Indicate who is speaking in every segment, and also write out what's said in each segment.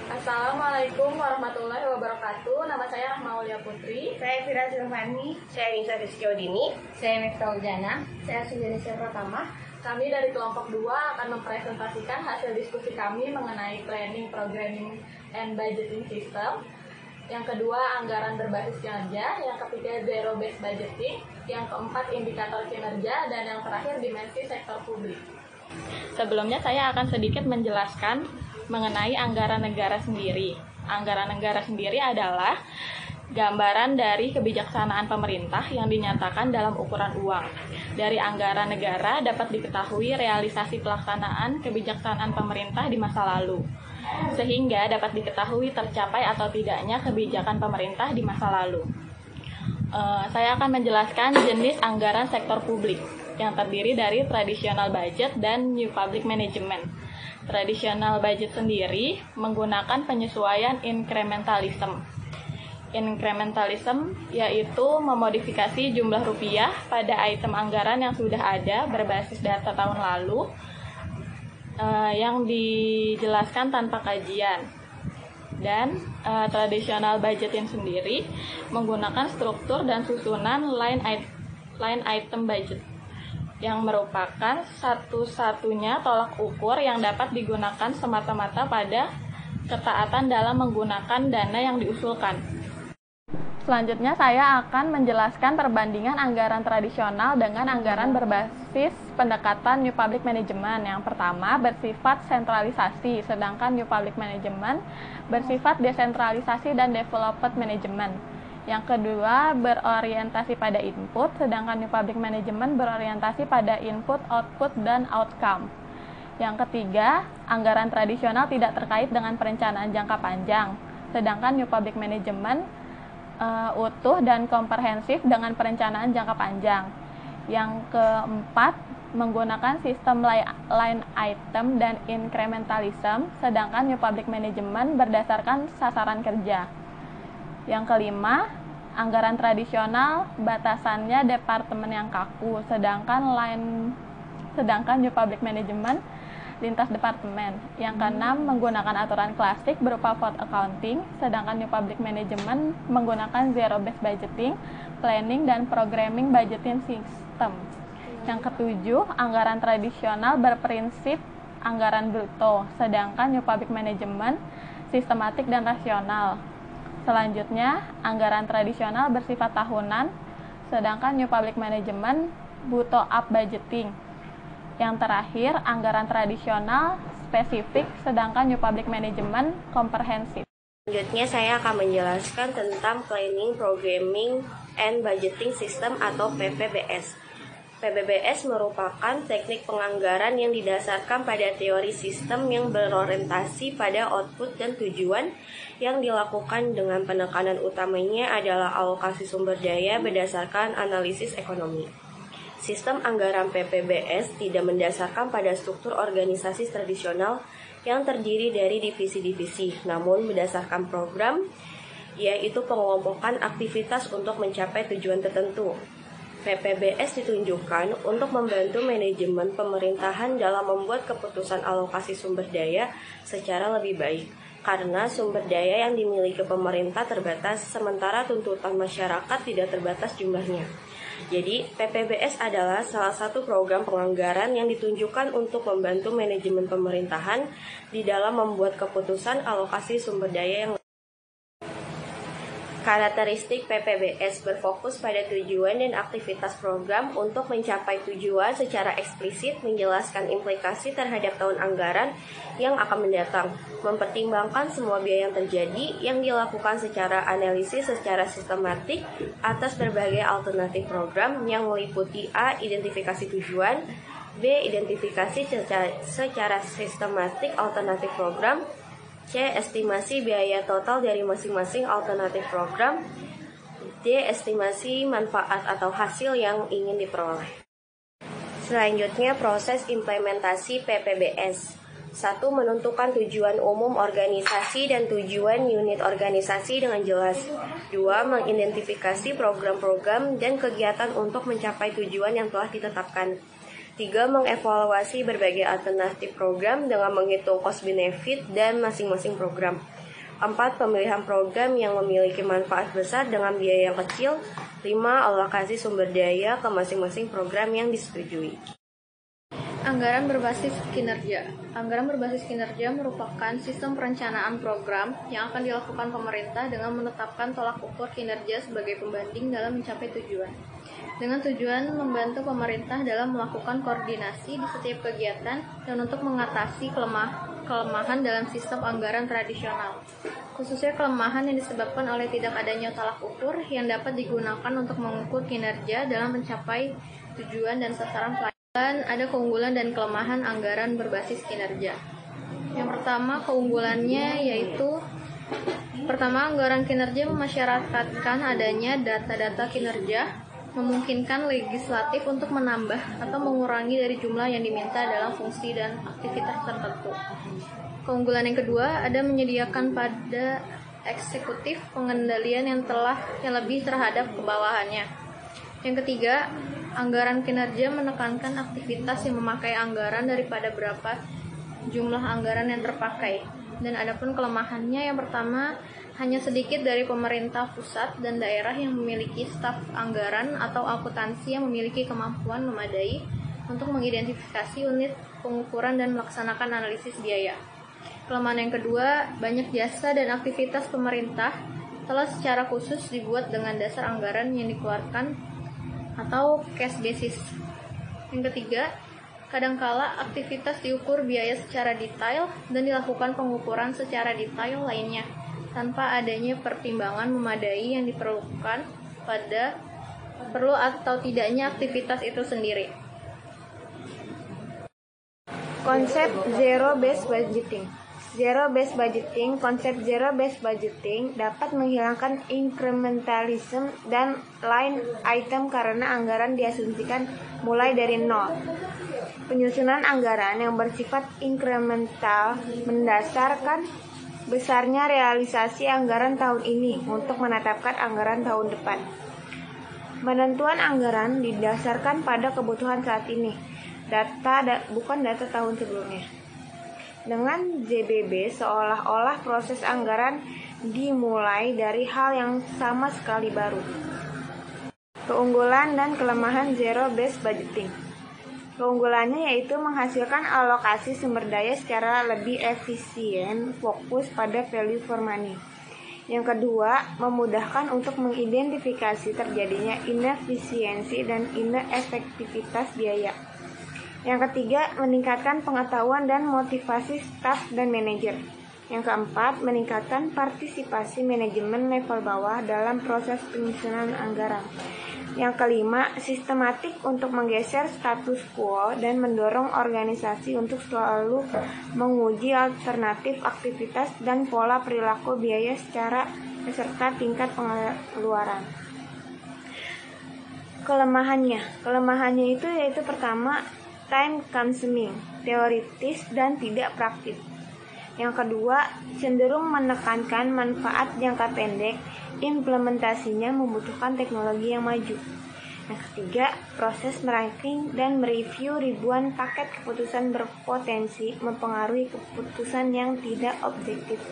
Speaker 1: Assalamualaikum warahmatullahi wabarakatuh. Nama saya Rahma Aulia Putri.
Speaker 2: Saya Fira Zulfani. Saya Nisa Rizky Odini.
Speaker 3: Saya Miftah Uljana.
Speaker 4: Saya Sujanisya Pratama.
Speaker 1: Kami dari kelompok 2 akan mempresentasikan hasil diskusi kami mengenai planning, programming, and budgeting system. Yang kedua, anggaran berbasis kinerja. Yang ketiga, zero based budgeting. Yang keempat, indikator kinerja. Dan yang terakhir, dimensi sektor publik. Sebelumnya saya akan sedikit menjelaskan mengenai anggaran negara sendiri. Anggaran negara sendiri adalah gambaran dari kebijaksanaan pemerintah yang dinyatakan dalam ukuran uang. Dari anggaran negara dapat diketahui realisasi pelaksanaan kebijaksanaan pemerintah di masa lalu, sehingga dapat diketahui tercapai atau tidaknya kebijakan pemerintah di masa lalu. Saya akan menjelaskan jenis anggaran sektor publik yang terdiri dari traditional budget dan new public management. Traditional budget sendiri menggunakan penyesuaian incrementalism. Incrementalism yaitu memodifikasi jumlah rupiah pada item anggaran yang sudah ada berbasis data tahun lalu yang dijelaskan tanpa kajian. Dan traditional budgeting sendiri menggunakan struktur dan susunan line item budget yang merupakan satu-satunya tolak ukur yang dapat digunakan semata-mata pada ketaatan dalam menggunakan dana yang diusulkan. Selanjutnya saya akan menjelaskan perbandingan anggaran tradisional dengan anggaran berbasis pendekatan New Public Management. Yang pertama bersifat sentralisasi, sedangkan New Public Management bersifat desentralisasi dan Developed Management. Yang kedua, berorientasi pada input, sedangkan New Public Management berorientasi pada input, output, dan outcome. Yang ketiga, anggaran tradisional tidak terkait dengan perencanaan jangka panjang, sedangkan New Public Management utuh dan komprehensif dengan perencanaan jangka panjang. Yang keempat, menggunakan sistem line item dan incrementalism, sedangkan New Public Management berdasarkan sasaran kerja. Yang kelima, anggaran tradisional batasannya departemen yang kaku, sedangkan New Public Management lintas departemen. Yang keenam, menggunakan aturan klasik berupa vote accounting, sedangkan New Public Management menggunakan zero based budgeting, planning, dan programming budgeting system. Yang ketujuh, anggaran tradisional berprinsip anggaran bruto, sedangkan New Public Management sistematik dan rasional. Selanjutnya, anggaran tradisional bersifat tahunan, sedangkan New Public Management bottom-up budgeting. Yang terakhir, anggaran tradisional spesifik, sedangkan New Public Management komprehensif.
Speaker 2: Selanjutnya saya akan menjelaskan tentang Planning, Programming, and Budgeting System atau PPBS. PPBS merupakan teknik penganggaran yang didasarkan pada teori sistem yang berorientasi pada output dan tujuan yang dilakukan dengan penekanan utamanya adalah alokasi sumber daya berdasarkan analisis ekonomi. Sistem anggaran PPBS tidak mendasarkan pada struktur organisasi tradisional yang terdiri dari divisi-divisi, namun berdasarkan program, yaitu pengelompokan aktivitas untuk mencapai tujuan tertentu. PPBS ditunjukkan untuk membantu manajemen pemerintahan dalam membuat keputusan alokasi sumber daya secara lebih baik, karena sumber daya yang dimiliki pemerintah terbatas, sementara tuntutan masyarakat tidak terbatas jumlahnya. Jadi, PPBS adalah salah satu program penganggaran yang ditunjukkan untuk membantu manajemen pemerintahan di dalam membuat keputusan alokasi sumber daya yang Karakteristik PPBS berfokus pada tujuan dan aktivitas program untuk mencapai tujuan secara eksplisit, menjelaskan implikasi terhadap tahun anggaran yang akan mendatang, mempertimbangkan semua biaya yang terjadi, yang dilakukan secara analisis secara sistematik atas berbagai alternatif program yang meliputi A. Identifikasi tujuan, B. Identifikasi secara sistematik alternatif program, C. Estimasi biaya total dari masing-masing alternatif program, D. Estimasi manfaat atau hasil yang ingin diperoleh. Selanjutnya, proses implementasi PPBS. 1. Menentukan tujuan umum organisasi dan tujuan unit organisasi dengan jelas. 2. Mengidentifikasi program-program dan kegiatan untuk mencapai tujuan yang telah ditetapkan. 3. Mengevaluasi berbagai alternatif program dengan menghitung cost benefit dan masing-masing program. 4. Pemilihan program yang memiliki manfaat besar dengan biaya yang kecil. 5. Alokasi sumber daya ke masing-masing program yang disetujui.
Speaker 1: Anggaran berbasis kinerja. Anggaran berbasis kinerja merupakan sistem perencanaan program yang akan dilakukan pemerintah dengan menetapkan tolak ukur kinerja sebagai pembanding dalam mencapai tujuan. Dengan tujuan membantu pemerintah dalam melakukan koordinasi di setiap kegiatan dan untuk mengatasi kelemahan dalam sistem anggaran tradisional, khususnya kelemahan yang disebabkan oleh tidak adanya tolak ukur yang dapat digunakan untuk mengukur kinerja dalam mencapai tujuan dan sasaran pelayanan. Ada keunggulan dan kelemahan anggaran berbasis kinerja. Yang pertama, keunggulannya yaitu anggaran kinerja memasyarakatkan adanya data-data kinerja, memungkinkan legislatif untuk menambah atau mengurangi dari jumlah yang diminta dalam fungsi dan aktivitas tertentu. Keunggulan yang kedua, ada menyediakan pada eksekutif pengendalian yang lebih terhadap kebawahannya. Yang ketiga, anggaran kinerja menekankan aktivitas yang memakai anggaran daripada berapa jumlah anggaran yang terpakai. Dan adapun kelemahannya, yang pertama, hanya sedikit dari pemerintah pusat dan daerah yang memiliki staf anggaran atau akuntansi yang memiliki kemampuan memadai untuk mengidentifikasi unit pengukuran dan melaksanakan analisis biaya. Kelemahan yang kedua, banyak jasa dan aktivitas pemerintah telah secara khusus dibuat dengan dasar anggaran yang dikeluarkan atau cash basis. Yang ketiga, kadangkala aktivitas diukur biaya secara detail dan dilakukan pengukuran secara detail lainnya tanpa adanya pertimbangan memadai yang diperlukan pada perlu atau tidaknya aktivitas itu sendiri.
Speaker 3: Konsep zero-based budgeting. Konsep zero-based budgeting dapat menghilangkan incrementalism dan line item karena anggaran diasumsikan mulai dari nol. Penyusunan anggaran yang bersifat incremental mendasarkan besarnya realisasi anggaran tahun ini untuk menetapkan anggaran tahun depan. Penentuan anggaran didasarkan pada kebutuhan saat ini, bukan data tahun sebelumnya. Dengan ZBB, seolah-olah proses anggaran dimulai dari hal yang sama sekali baru. Keunggulan dan kelemahan zero-based budgeting. Keunggulannya yaitu menghasilkan alokasi sumber daya secara lebih efisien, fokus pada value for money. Yang kedua, memudahkan untuk mengidentifikasi terjadinya inefisiensi dan inefektivitas biaya. Yang ketiga, meningkatkan pengetahuan dan motivasi staf dan manajer. Yang keempat, meningkatkan partisipasi manajemen level bawah dalam proses penyusunan anggaran. Yang kelima, sistematik untuk menggeser status quo dan mendorong organisasi untuk selalu menguji alternatif aktivitas dan pola perilaku biaya serta tingkat pengeluaran. Kelemahannya itu yaitu pertama, time consuming, teoritis dan tidak praktis. Yang kedua, cenderung menekankan manfaat jangka pendek, implementasinya membutuhkan teknologi yang maju. Yang ketiga, proses meranking dan mereview ribuan paket keputusan berpotensi mempengaruhi keputusan yang tidak objektif.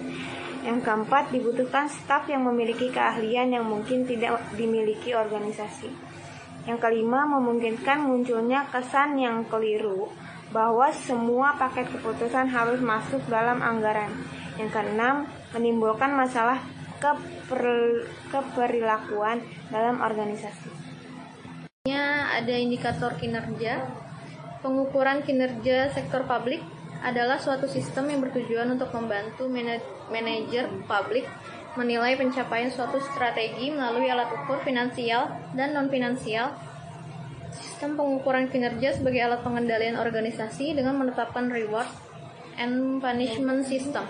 Speaker 3: Yang keempat, dibutuhkan staf yang memiliki keahlian yang mungkin tidak dimiliki organisasi. Yang kelima, memungkinkan munculnya kesan yang keliru bahwa semua paket keputusan harus masuk dalam anggaran. Yang keenam, menimbulkan masalah keperilakuan dalam organisasi.
Speaker 1: Ada indikator kinerja. Pengukuran kinerja sektor publik adalah suatu sistem yang bertujuan untuk membantu manajer publik menilai pencapaian suatu strategi melalui alat ukur finansial dan non-finansial. Sistem pengukuran kinerja sebagai alat pengendalian organisasi dengan menetapkan reward and punishment system.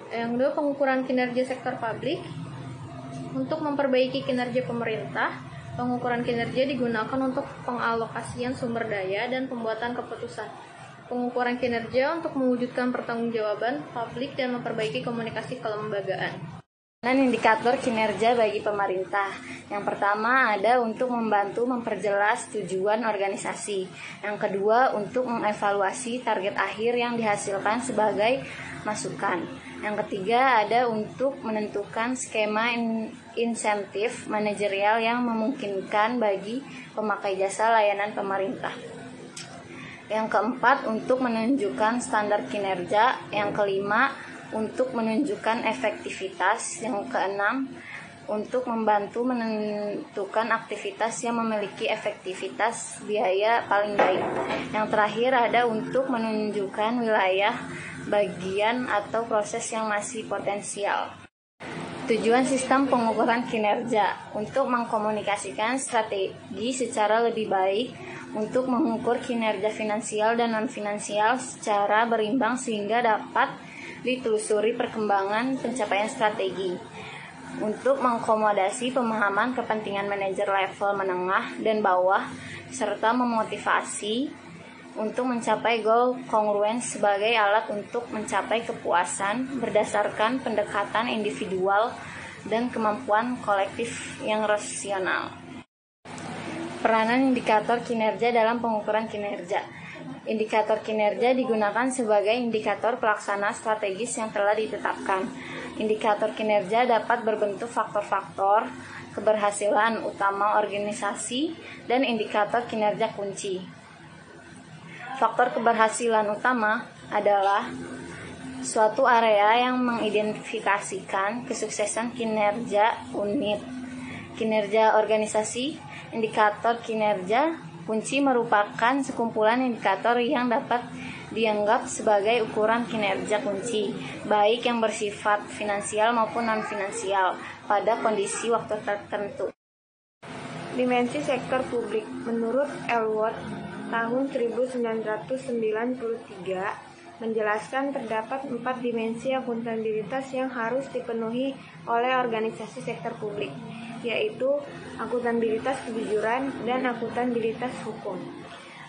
Speaker 1: Yang kedua, pengukuran kinerja sektor publik. Untuk memperbaiki kinerja pemerintah, pengukuran kinerja digunakan untuk pengalokasian sumber daya dan pembuatan keputusan. Pengukuran kinerja untuk mewujudkan pertanggungjawaban publik dan memperbaiki komunikasi kelembagaan.
Speaker 4: Dan indikator kinerja bagi pemerintah. Yang pertama ada untuk membantu memperjelas tujuan organisasi. Yang kedua untuk mengevaluasi target akhir yang dihasilkan sebagai masukan. Yang ketiga ada untuk menentukan skema insentif manajerial yang memungkinkan bagi pemakai jasa layanan pemerintah. Yang keempat untuk menunjukkan standar kinerja. Yang kelima untuk menunjukkan efektivitas. Yang keenam untuk membantu menentukan aktivitas yang memiliki efektivitas biaya paling baik. Yang terakhir ada untuk menunjukkan wilayah, bagian, atau proses yang masih potensial. Tujuan sistem pengukuran kinerja untuk mengkomunikasikan strategi secara lebih baik untuk mengukur kinerja finansial dan non-finansial secara berimbang sehingga dapat ditelusuri perkembangan pencapaian strategi. Untuk mengakomodasi pemahaman kepentingan manajer level menengah dan bawah serta memotivasi untuk mencapai goal congruence sebagai alat untuk mencapai kepuasan berdasarkan pendekatan individual dan kemampuan kolektif yang rasional. Peranan indikator kinerja dalam pengukuran kinerja. Indikator kinerja digunakan sebagai indikator pelaksana strategis yang telah ditetapkan. Indikator kinerja dapat berbentuk faktor-faktor keberhasilan utama organisasi dan indikator kinerja kunci. Faktor keberhasilan utama adalah suatu area yang mengidentifikasikan kesuksesan kinerja unit. Kinerja organisasi, indikator kinerja kunci merupakan sekumpulan indikator yang dapat dianggap sebagai ukuran kinerja kunci, baik yang bersifat finansial maupun non-finansial, pada kondisi waktu tertentu.
Speaker 3: Dimensi sektor publik. Menurut Elwood tahun 1993 menjelaskan terdapat 4 dimensi akuntabilitas yang harus dipenuhi oleh organisasi sektor publik, yaitu akuntabilitas kejujuran dan akuntabilitas hukum.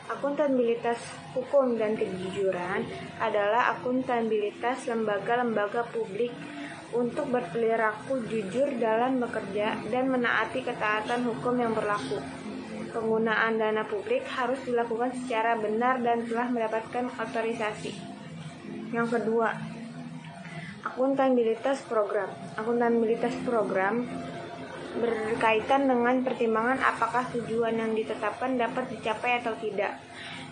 Speaker 3: Akuntabilitas hukum dan kejujuran adalah akuntabilitas lembaga-lembaga publik untuk berperilaku jujur dalam bekerja dan menaati ketaatan hukum yang berlaku. Penggunaan dana publik harus dilakukan secara benar dan telah mendapatkan otorisasi. Yang kedua, akuntabilitas program. Akuntabilitas program berkaitan dengan pertimbangan apakah tujuan yang ditetapkan dapat dicapai atau tidak,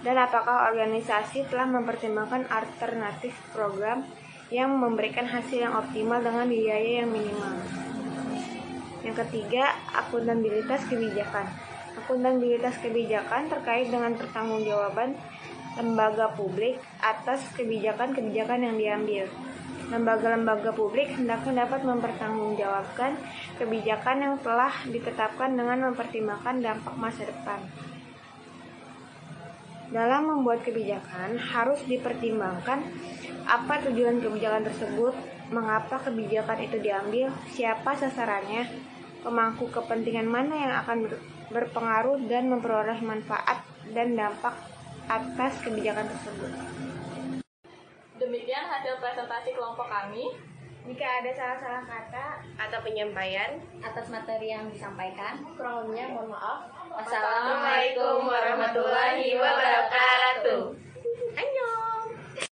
Speaker 3: dan apakah organisasi telah mempertimbangkan alternatif program yang memberikan hasil yang optimal dengan biaya yang minimal. Yang ketiga, akuntabilitas kebijakan. Akuntabilitas kebijakan terkait dengan pertanggungjawaban lembaga publik atas kebijakan-kebijakan yang diambil. Lembaga-lembaga publik hendaknya dapat mempertanggungjawabkan kebijakan yang telah ditetapkan dengan mempertimbangkan dampak masa depan. Dalam membuat kebijakan, harus dipertimbangkan apa tujuan kebijakan tersebut, mengapa kebijakan itu diambil, siapa sasarannya, pemangku kepentingan mana yang akan berpengaruh dan memperoleh manfaat dan dampak atas kebijakan tersebut.
Speaker 1: Demikian hasil presentasi kelompok kami.
Speaker 3: Jika ada salah-salah kata
Speaker 2: atau penyampaian
Speaker 4: Atas materi yang disampaikan,
Speaker 2: kurang lebihnya mohon maaf.
Speaker 1: Wassalamualaikum warahmatullahi wabarakatuh.
Speaker 2: Annyeong.